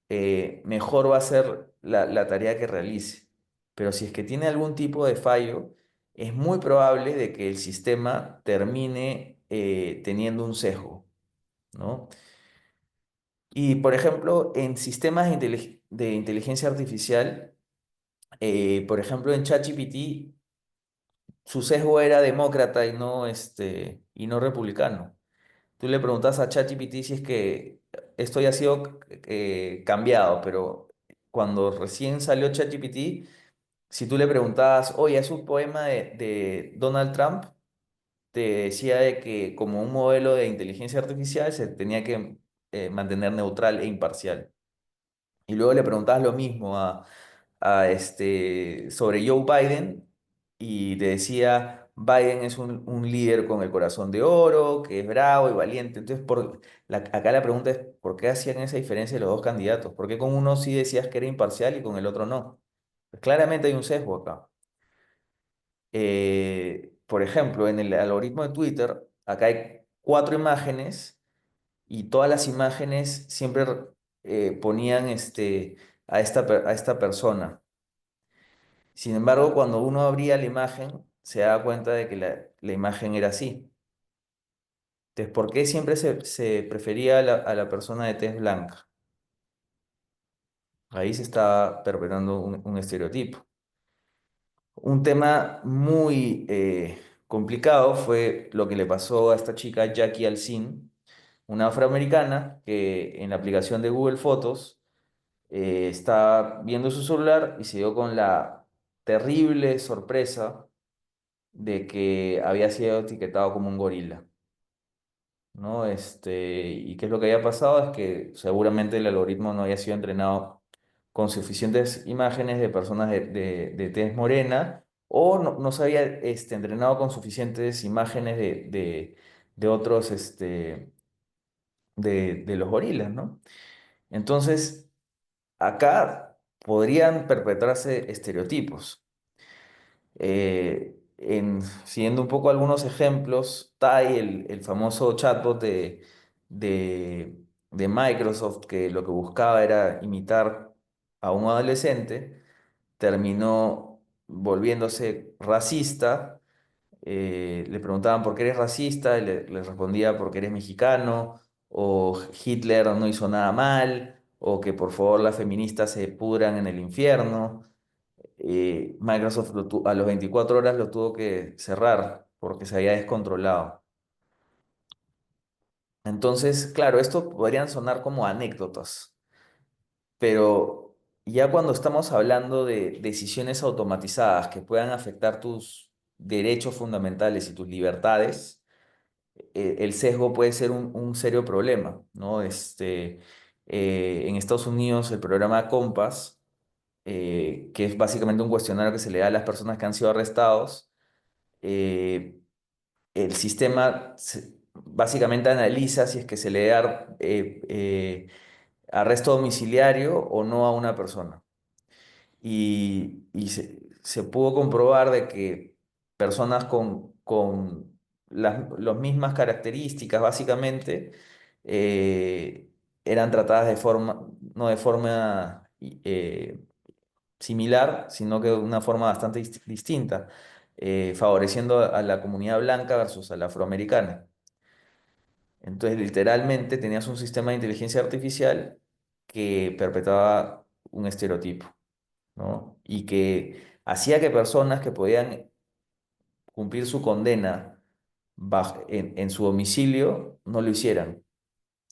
mejor va a ser la tarea que realice. Pero si es que tiene algún tipo de fallo, es muy probable de que el sistema termine teniendo un sesgo, ¿no? Y, por ejemplo, en sistemas de inteligencia artificial, por ejemplo, en ChatGPT, su sesgo era demócrata y no republicano. Tú le preguntas a ChatGPT si es que esto ya ha sido cambiado, pero cuando recién salió ChatGPT, si tú le preguntabas, oye, ¿es un poema de Donald Trump? Te decía de que como un modelo de inteligencia artificial se tenía que mantener neutral e imparcial. Y luego le preguntabas lo mismo sobre Joe Biden y te decía, Biden es un líder con el corazón de oro, que es bravo y valiente. Entonces, acá la pregunta es, ¿por qué hacían esa diferencia de los dos candidatos? ¿Por qué con uno sí decías que era imparcial y con el otro no? Pues claramente hay un sesgo acá. Por ejemplo, en el algoritmo de Twitter, acá hay 4 imágenes y todas las imágenes siempre ponían a esta persona. Sin embargo, cuando uno abría la imagen, se daba cuenta de que la imagen era así. Entonces, ¿por qué siempre se prefería a la persona de tez blanca? Ahí se está perpetrando un estereotipo. Un tema muy complicado fue lo que le pasó a esta chica Jackie Alcin, una afroamericana que en la aplicación de Google Fotos está viendo su celular y se dio con la terrible sorpresa de que había sido etiquetado como un gorila, ¿no? ¿Y qué es lo que había pasado? Es que seguramente el algoritmo no había sido entrenado con suficientes imágenes de personas de tez morena o no se había entrenado con suficientes imágenes de otros, de los gorilas, ¿no? Entonces, acá podrían perpetrarse estereotipos. Siguiendo un poco algunos ejemplos, Tai, el famoso chatbot de, de Microsoft, que lo que buscaba era imitar a un adolescente, terminó volviéndose racista. Le preguntaban por qué eres racista, y le respondía porque eres mexicano, o Hitler no hizo nada mal, o que por favor las feministas se pudran en el infierno. Microsoft a los 24 horas lo tuvo que cerrar porque se había descontrolado. Entonces, claro, esto podrían sonar como anécdotas, pero ya cuando estamos hablando de decisiones automatizadas que puedan afectar tus derechos fundamentales y tus libertades, el sesgo puede ser un serio problema, ¿no? En Estados Unidos, el programa Compass, que es básicamente un cuestionario que se le da a las personas que han sido arrestados, eh, el sistema básicamente analiza si es que se le da arresto domiciliario o no a una persona. Y se pudo comprobar de que personas con las mismas características, básicamente, eran tratadas no de forma similar, sino que de una forma bastante distinta, favoreciendo a la comunidad blanca versus a la afroamericana. Entonces, literalmente tenías un sistema de inteligencia artificial que perpetraba un estereotipo, ¿no? Y que hacía que personas que podían cumplir su condena en su domicilio no lo hicieran,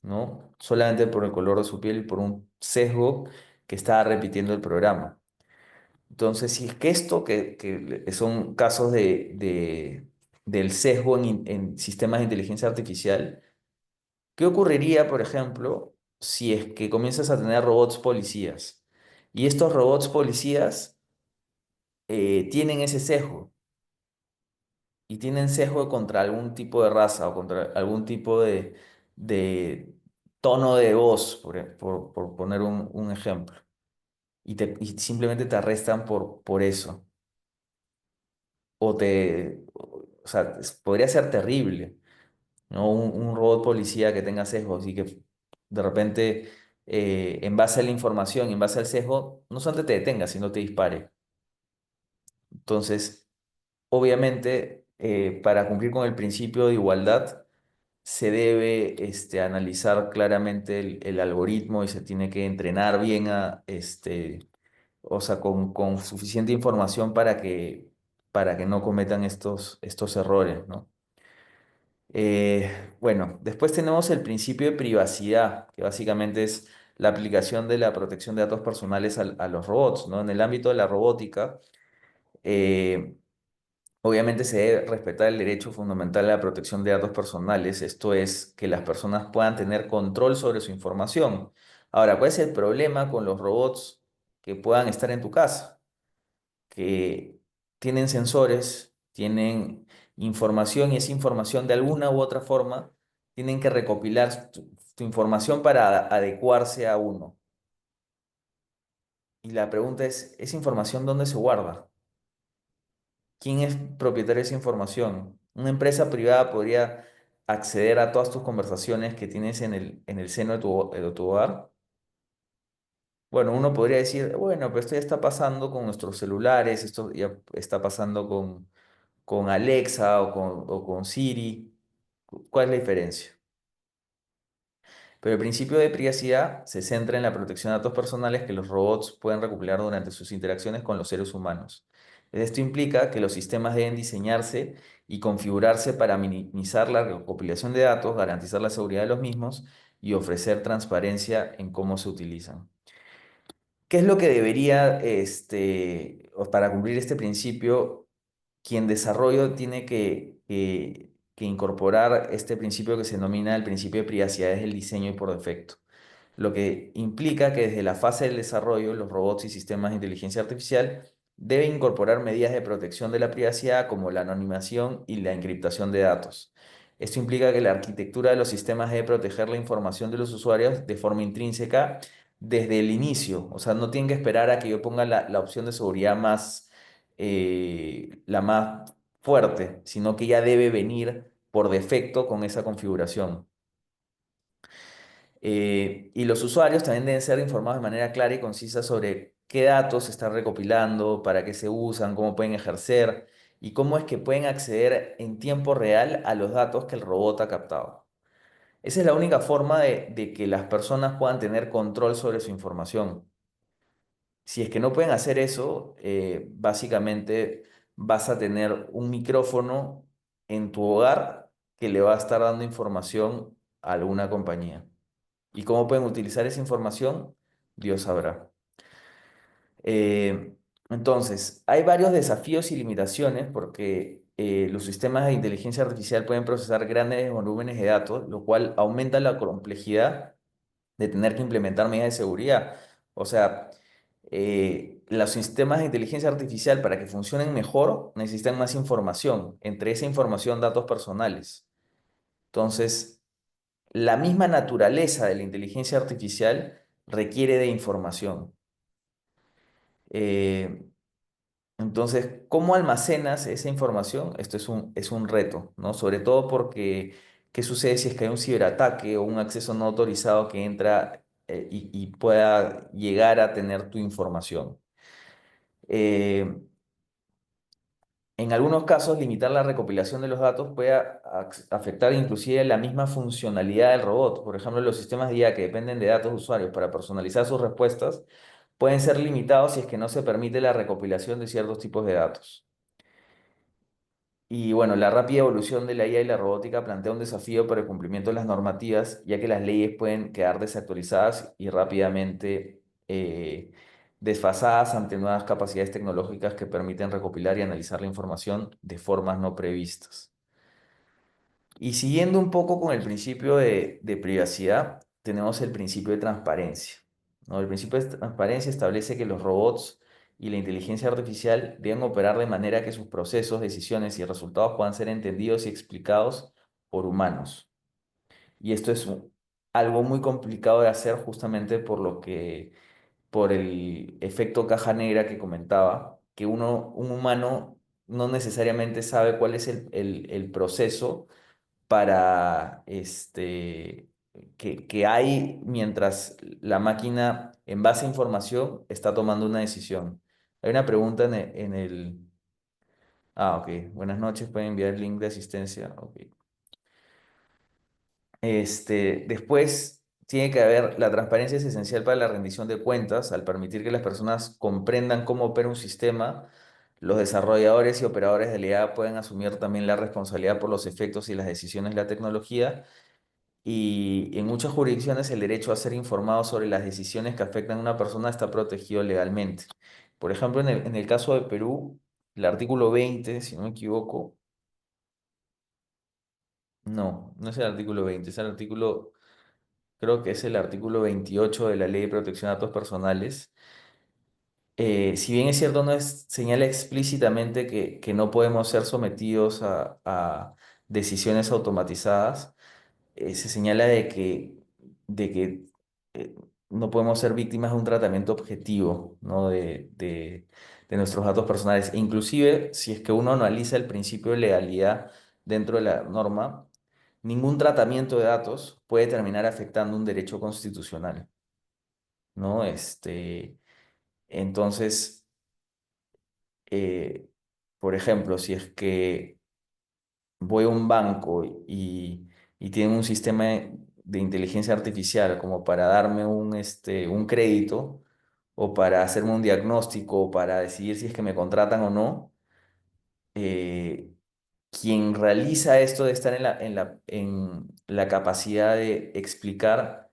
¿no? Solamente por el color de su piel y por un sesgo que estaba repitiendo el programa. Entonces, si es que esto, que son casos del sesgo en sistemas de inteligencia artificial, ¿qué ocurriría, por ejemplo, si es que comienzas a tener robots policías? Y estos robots policías tienen ese sesgo y tienen sesgo contra algún tipo de raza o contra algún tipo de tono de voz, por poner un ejemplo. Y simplemente te arrestan por eso. O sea, podría ser terrible, ¿no? Un robot policía que tenga sesgos y que de repente, en base a la información y en base al sesgo, no solamente te detenga, sino te dispare. Entonces, obviamente, para cumplir con el principio de igualdad, se debe analizar claramente el algoritmo y se tiene que entrenar bien o sea, con suficiente información para que no cometan estos errores, ¿no? Bueno, después tenemos el principio de privacidad, que básicamente es la aplicación de la protección de datos personales a los robots, ¿no? En el ámbito de la robótica, eh, obviamente se debe respetar el derecho fundamental a la protección de datos personales, esto es, que las personas puedan tener control sobre su información. Ahora, ¿cuál es el problema con los robots que puedan estar en tu casa? Que tienen sensores, tienen información y esa información de alguna u otra forma tienen que recopilar tu información para adecuarse a uno. Y la pregunta es, ¿esa información dónde se guarda? ¿Quién es propietario de esa información? Una empresa privada podría acceder a todas tus conversaciones que tienes en el seno de tu hogar. Bueno, uno podría decir, bueno, pero esto ya está pasando con nuestros celulares, esto ya está pasando con Alexa o con Siri. ¿Cuál es la diferencia? Pero el principio de privacidad se centra en la protección de datos personales que los robots pueden recopilar durante sus interacciones con los seres humanos. Esto implica que los sistemas deben diseñarse y configurarse para minimizar la recopilación de datos, garantizar la seguridad de los mismos y ofrecer transparencia en cómo se utilizan. ¿Qué es lo que debería, o para cumplir este principio, quien desarrollo tiene que incorporar este principio que se denomina el principio de privacidad desde el diseño y por defecto? Lo que implica que desde la fase del desarrollo, los robots y sistemas de inteligencia artificial deben incorporar medidas de protección de la privacidad como la anonimación y la encriptación de datos. Esto implica que la arquitectura de los sistemas debe proteger la información de los usuarios de forma intrínseca desde el inicio. O sea, no tienen que esperar a que yo ponga la opción de seguridad la más fuerte, sino que ya debe venir por defecto con esa configuración. Y los usuarios también deben ser informados de manera clara y concisa sobre qué datos se están recopilando, para qué se usan, cómo pueden ejercer y cómo es que pueden acceder en tiempo real a los datos que el robot ha captado. Esa es la única forma de que las personas puedan tener control sobre su información. Si es que no pueden hacer eso, básicamente vas a tener un micrófono en tu hogar que le va a estar dando información a alguna compañía. ¿Y cómo pueden utilizar esa información? Dios sabrá. Eh, entonces, hay varios desafíos y limitaciones porque los sistemas de inteligencia artificial pueden procesar grandes volúmenes de datos, lo cual aumenta la complejidad de tener que implementar medidas de seguridad. O sea, los sistemas de inteligencia artificial para que funcionen mejor necesitan más información, entre esa información datos personales. Entonces, la misma naturaleza de la inteligencia artificial requiere de información. Eh, entonces, ¿cómo almacenas esa información? Esto es un reto, ¿no? Sobre todo porque, ¿qué sucede si es que hay un ciberataque o un acceso no autorizado que entra y pueda llegar a tener tu información? Eh, En algunos casos, limitar la recopilación de los datos puede afectar inclusive la misma funcionalidad del robot. Por ejemplo, los sistemas de IA que dependen de datos de usuarios para personalizar sus respuestas pueden ser limitados si es que no se permite la recopilación de ciertos tipos de datos. Y bueno, la rápida evolución de la IA y la robótica plantea un desafío para el cumplimiento de las normativas, ya que las leyes pueden quedar desactualizadas y rápidamente desfasadas ante nuevas capacidades tecnológicas que permiten recopilar y analizar la información de formas no previstas. Y siguiendo un poco con el principio de privacidad, tenemos el principio de transparencia, ¿no? El principio de transparencia establece que los robots y la inteligencia artificial deben operar de manera que sus procesos, decisiones y resultados puedan ser entendidos y explicados por humanos. Y esto es algo muy complicado de hacer justamente por el efecto caja negra que comentaba, que un humano no necesariamente sabe cuál es el proceso para que hay mientras la máquina, en base a información, está tomando una decisión. Hay una pregunta ok. Buenas noches, pueden enviar el link de asistencia. Ok. Después, tiene que haber, la transparencia es esencial para la rendición de cuentas, al permitir que las personas comprendan cómo opera un sistema. Los desarrolladores y operadores de la IA pueden asumir también la responsabilidad por los efectos y las decisiones de la tecnología. Y en muchas jurisdicciones el derecho a ser informado sobre las decisiones que afectan a una persona está protegido legalmente. Por ejemplo, en el caso de Perú, el artículo 20, si no me equivoco, no es el artículo 20, es el artículo, creo que es el artículo 28 de la Ley de Protección de Datos Personales. Si bien es cierto, señala explícitamente que no podemos ser sometidos a decisiones automatizadas, se señala de que eh, no podemos ser víctimas de un tratamiento objetivo, ¿no? de nuestros datos personales. E inclusive, si es que uno analiza el principio de legalidad dentro de la norma, ningún tratamiento de datos puede terminar afectando un derecho constitucional, ¿no? Entonces, eh, por ejemplo, si es que voy a un banco y tienen un sistema de inteligencia artificial como para darme un crédito, o para hacerme un diagnóstico o para decidir si es que me contratan o no, eh, quien realiza esto debe estar en la capacidad de explicar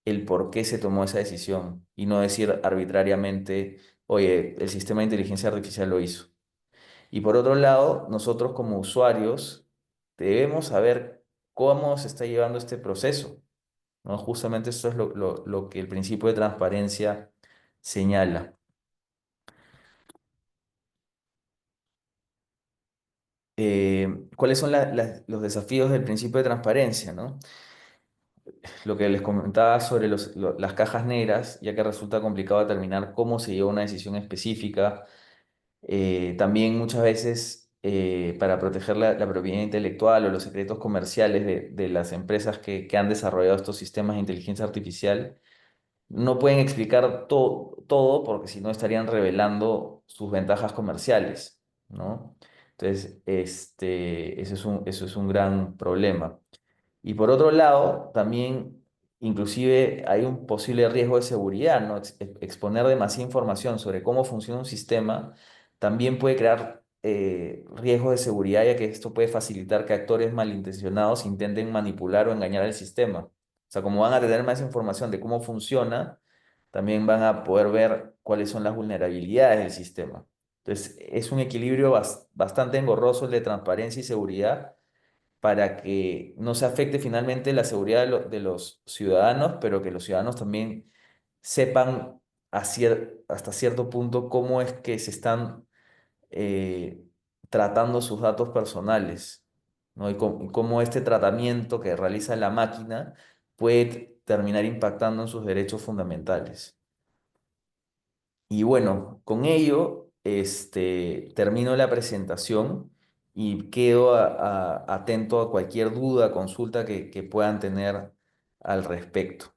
el por qué se tomó esa decisión y no decir arbitrariamente, oye, el sistema de inteligencia artificial lo hizo. Y por otro lado, nosotros como usuarios debemos saber cómo se está llevando este proceso, ¿no? Justamente esto es lo que el principio de transparencia señala. ¿Cuáles son los desafíos del principio de transparencia, ¿no? Lo que les comentaba sobre las cajas negras, ya que resulta complicado determinar cómo se lleva una decisión específica. También muchas veces para proteger la propiedad intelectual o los secretos comerciales de las empresas que han desarrollado estos sistemas de inteligencia artificial, no pueden explicar todo porque si no estarían revelando sus ventajas comerciales, ¿no? Entonces, eso es un gran problema. Y por otro lado, también inclusive hay un posible riesgo de seguridad, ¿no? Exponer demasiada información sobre cómo funciona un sistema también puede crear riesgos de seguridad, ya que esto puede facilitar que actores malintencionados intenten manipular o engañar al sistema. O sea, como van a tener más información de cómo funciona, también van a poder ver cuáles son las vulnerabilidades del sistema. Entonces, es un equilibrio bastante engorroso el de transparencia y seguridad para que no se afecte finalmente la seguridad de los ciudadanos, pero que los ciudadanos también sepan hasta cierto punto cómo es que se están eh, tratando sus datos personales, ¿no? Y cómo este tratamiento que realiza la máquina puede terminar impactando en sus derechos fundamentales. Y bueno, con ello, termino la presentación y quedo atento a cualquier duda, consulta que puedan tener al respecto.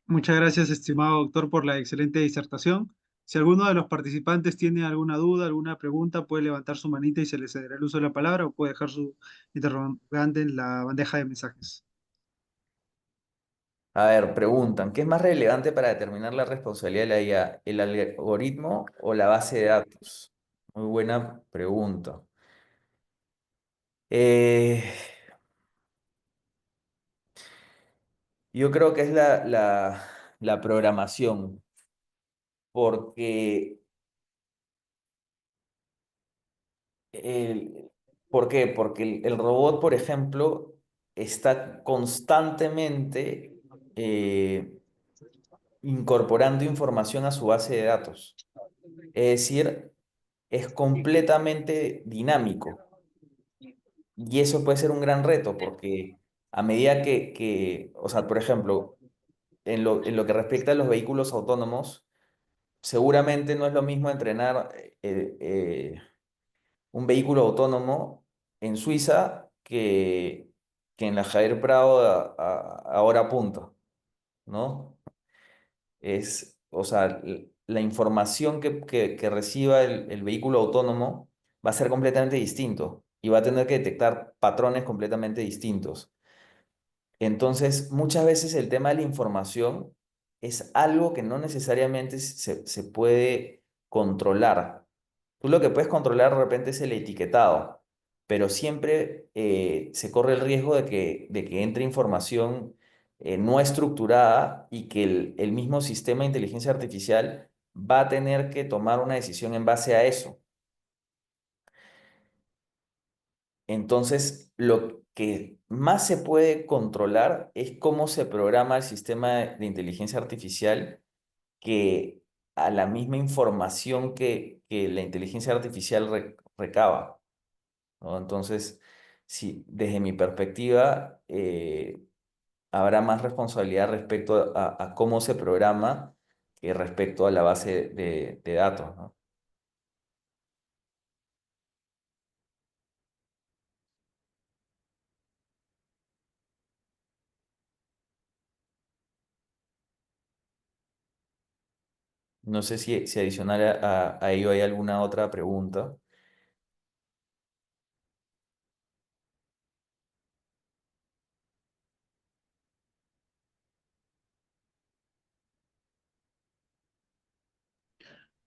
Muchas gracias, estimado doctor, por la excelente disertación. Si alguno de los participantes tiene alguna duda, alguna pregunta, puede levantar su manita y se le cederá el uso de la palabra o puede dejar su interrogante en la bandeja de mensajes. A ver, preguntan, ¿qué es más relevante para determinar la responsabilidad de la IA, el algoritmo o la base de datos? Muy buena pregunta. Eh, yo creo que es la programación, porque El, ¿por qué? Porque el robot, por ejemplo, está constantemente incorporando información a su base de datos. Es decir, es completamente dinámico. Y eso puede ser un gran reto porque a medida o sea, por ejemplo, en lo que respecta a los vehículos autónomos, seguramente no es lo mismo entrenar un vehículo autónomo en Suiza que en la Javier Prado a hora punta, ¿no? O sea, la información que reciba el vehículo autónomo va a ser completamente distinto y va a tener que detectar patrones completamente distintos. Entonces, muchas veces el tema de la información es algo que no necesariamente se puede controlar. Tú lo que puedes controlar de repente es el etiquetado, pero siempre se corre el riesgo de que entre información no estructurada y que el mismo sistema de inteligencia artificial va a tener que tomar una decisión en base a eso. Entonces, lo que más se puede controlar es cómo se programa el sistema de inteligencia artificial que a la misma información que la inteligencia artificial recaba, ¿no? Entonces, sí, desde mi perspectiva, habrá más responsabilidad respecto a cómo se programa que respecto a la base de datos, ¿no? No sé si adicional a ello hay alguna otra pregunta.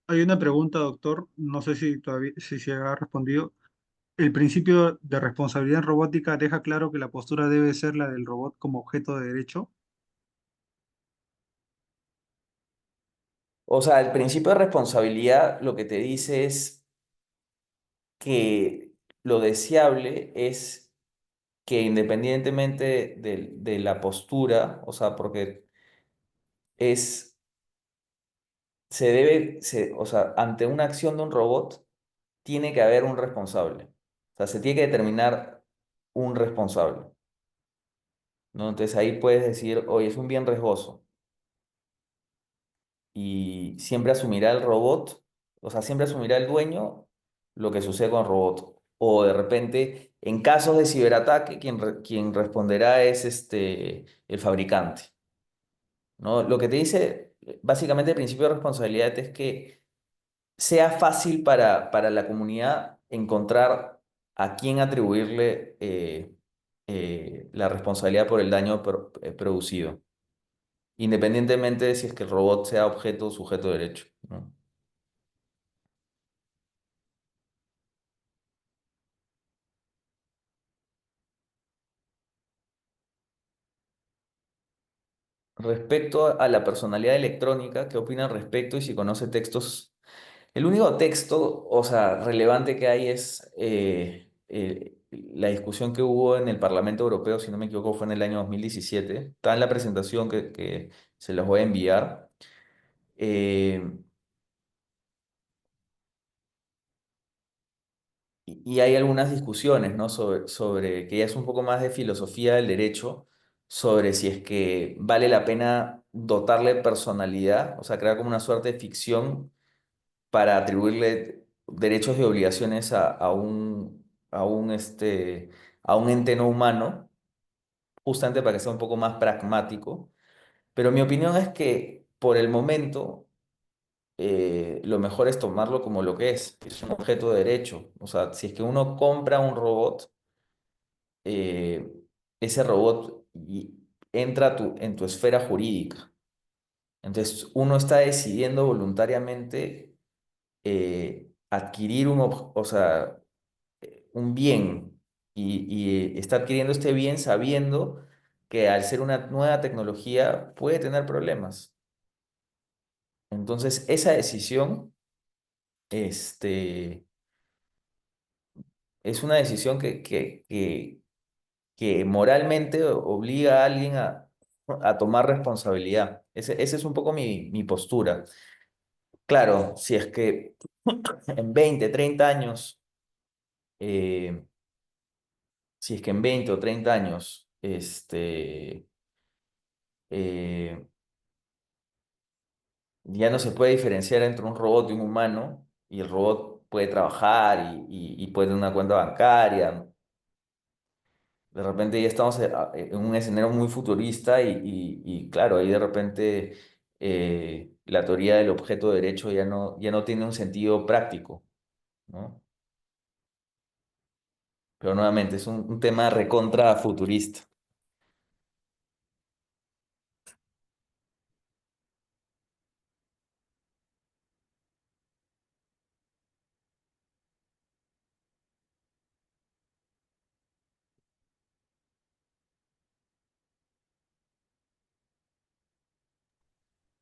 Hay una pregunta, doctor, no sé si todavía si se ha respondido. El principio de responsabilidad en robótica deja claro que la postura debe ser la del robot como objeto de derecho. O sea, el principio de responsabilidad lo que te dice es que lo deseable es que independientemente de la postura, o sea, porque es, o sea, ante una acción de un robot, tiene que haber un responsable. O sea, se tiene que determinar un responsable, ¿no? Entonces ahí puedes decir, oye, es un bien riesgoso y siempre asumirá el robot, o sea, siempre asumirá el dueño lo que sucede con el robot. O de repente, en casos de ciberataque, quien responderá es el fabricante, ¿no? Lo que te dice, básicamente, el principio de responsabilidad es que sea fácil para la comunidad encontrar a quién atribuirle la responsabilidad por el daño producido, independientemente de si es que el robot sea objeto o sujeto de derecho, ¿no? Respecto a la personalidad electrónica, ¿qué opina al respecto y si conoce textos? El único texto, o sea, relevante que hay es la discusión que hubo en el Parlamento Europeo, si no me equivoco, fue en el año 2017. Está en la presentación que se los voy a enviar. Eh, y hay algunas discusiones, ¿no? Sobre que ya es un poco más de filosofía del derecho, sobre si es que vale la pena dotarle personalidad, o sea, crear como una suerte de ficción para atribuirle derechos y obligaciones a un ente no humano, justamente para que sea un poco más pragmático. Pero mi opinión es que por el momento lo mejor es tomarlo como lo que es un objeto de derecho. O sea, si es que uno compra un robot, eh, ese robot entra en tu esfera jurídica. Entonces, uno está decidiendo voluntariamente adquirir o sea, un bien y está adquiriendo este bien sabiendo que al ser una nueva tecnología puede tener problemas. Entonces, esa decisión, este, es una decisión que moralmente obliga a alguien a tomar responsabilidad. Ese es un poco mi postura. Claro, si es que en 20 30 años, eh, si es que en 20 o 30 años, eh, ya no se puede diferenciar entre un robot y un humano, y el robot puede trabajar y puede tener una cuenta bancaria. De repente ya estamos en un escenario muy futurista y claro, ahí de repente la teoría del objeto de derecho ya no tiene un sentido práctico, ¿no? Pero nuevamente es un tema recontra futurista.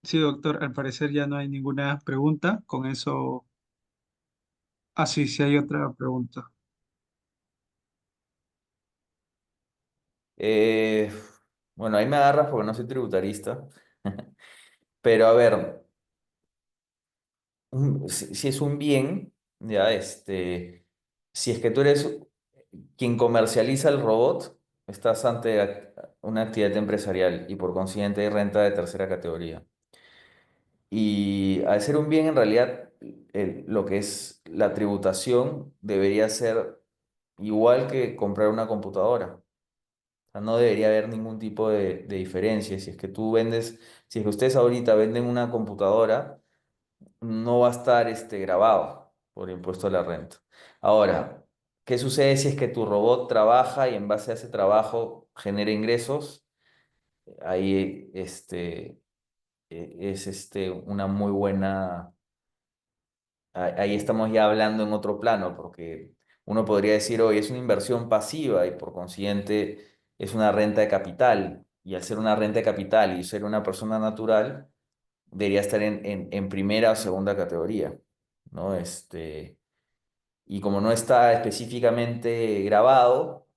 Sí, doctor, al parecer ya no hay ninguna pregunta. Con eso, ah, sí, sí hay otra pregunta. Eh, bueno, ahí me agarras porque no soy tributarista, pero a ver, si es un bien, ya si es que tú eres quien comercializa el robot, estás ante una actividad empresarial y por consiguiente hay renta de tercera categoría. Y al ser un bien, en realidad, lo que es la tributación debería ser igual que comprar una computadora. O sea, no debería haber ningún tipo de diferencia. Si es que tú vendes, si es que ustedes ahorita venden una computadora, no va a estar grabado por impuesto a la renta. Ahora, ¿qué sucede si es que tu robot trabaja y en base a ese trabajo genera ingresos? Ahí es una muy buena, ahí estamos ya hablando en otro plano, porque uno podría decir, hoy es una inversión pasiva y por consiguiente es una renta de capital. Y al ser una renta de capital y ser una persona natural, debería estar en primera o segunda categoría, ¿no? Y como no está específicamente grabado,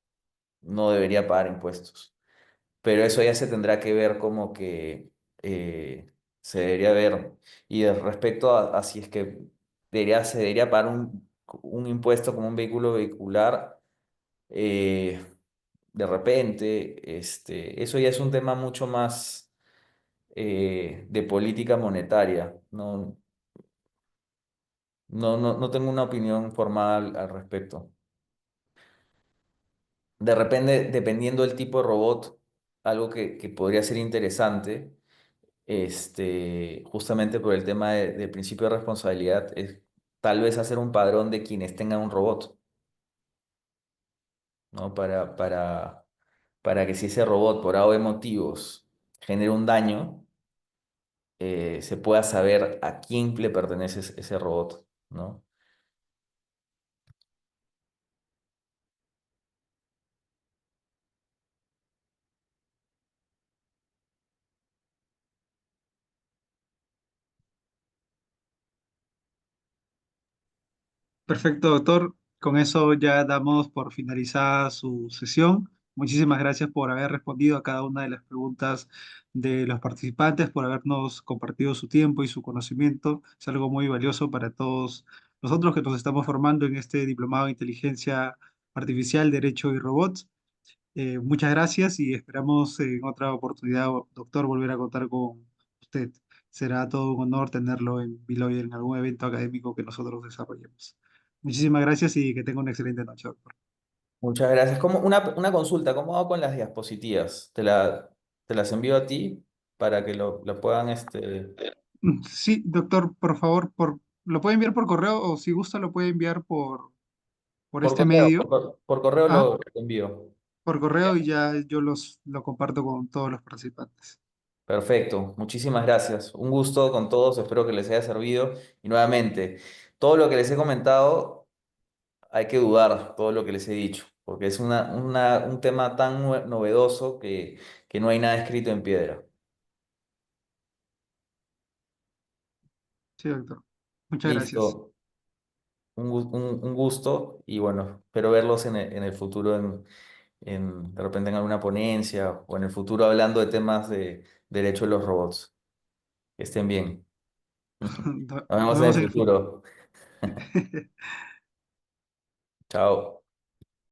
no debería pagar impuestos. Pero eso ya se tendrá que ver como que se debería ver. Y respecto a si es que se debería pagar un impuesto como un vehículo vehicular, eh, de repente, eso ya es un tema mucho más de política monetaria. No tengo una opinión formal al respecto. De repente, dependiendo del tipo de robot, algo que podría ser interesante, justamente por el tema del principio de responsabilidad, es tal vez hacer un padrón de quienes tengan un robot, ¿no? Para que si ese robot, por A o B motivos, genera un daño, se pueda saber a quién le pertenece ese robot, ¿no? Perfecto, doctor. Con eso ya damos por finalizada su sesión. Muchísimas gracias por haber respondido a cada una de las preguntas de los participantes, por habernos compartido su tiempo y su conocimiento. Es algo muy valioso para todos nosotros que nos estamos formando en este diplomado de Inteligencia Artificial, Derecho y Robots. Muchas gracias y esperamos en otra oportunidad, doctor, volver a contar con usted. Será todo un honor tenerlo en Biloyer en algún evento académico que nosotros desarrollemos. Muchísimas gracias y que tenga una excelente noche, doctor. Muchas gracias. Una consulta, ¿cómo hago con las diapositivas? Te las envío a ti para que la puedan, Sí, doctor, por favor, lo puede enviar por correo o si gusta lo puede enviar por por este correo, medio. por correo Ah, lo envío. por correo y ya yo lo comparto con todos los participantes. Perfecto, muchísimas gracias. Un gusto con todos, espero que les haya servido. Y nuevamente, todo lo que les he comentado, hay que dudar, todo lo que les he dicho, porque es un tema tan novedoso que no hay nada escrito en piedra. Sí, doctor. Muchas gracias. Listo, un gusto y bueno, espero verlos en el futuro, de repente en alguna ponencia o en el futuro hablando de temas de derecho de los robots. Que estén bien. Nos Nos vemos en el vemos en el futuro. futuro. Chao.